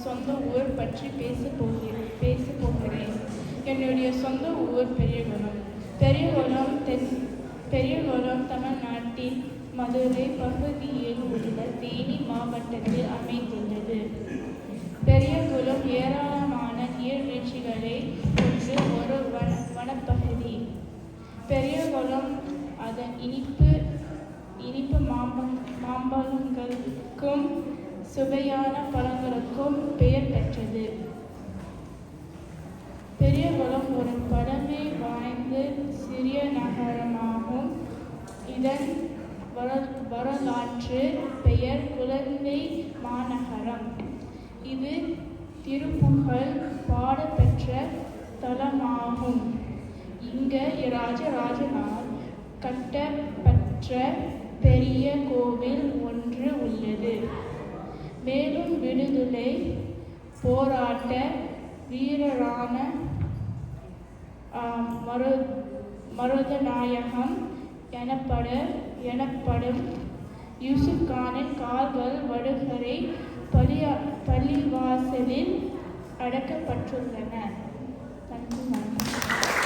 சொந்த ஊர் பற்றி பேச போகிறேன். என்னுடைய சொந்த ஊர் பெரியகுளம். பெரியகுளம் தமிழ்நாட்டின் மதுரை பகுதியில் உள்ள தேனி மாவட்டத்தில் அமைந்துள்ளது. பெரியகுளம் ஏராளமான நீர்வீழ்ச்சிகளை கொண்டு ஒரு வனப்பகுதி. பெரியகுளம் அதன் இனிப்பு மாம்பழங்களுக்கும் சுவையான பழங்களுக்கும் பெயர் பெற்றது. பெரியகுளம் ஒரு பழமை வாய்ந்த சிறிய நகரமாகும். இதன் வரலாற்று பெயர் குழந்தை மாநகரம். இது திருப்புகழ் பாடப்பெற்ற தலமாகும். இங்கு ராஜராஜனால் கட்டப்பட்ட பெரிய கோவில் ஒன்று உள்ளது. மேலும் விடுதலை போராட்ட வீரரான மருதநாயகம் எனப்படும் யூசுப் கானின் கால்கள் வடுகரை பள்ளிவாசலில் அடக்கப்பட்டுள்ளன. நன்றி.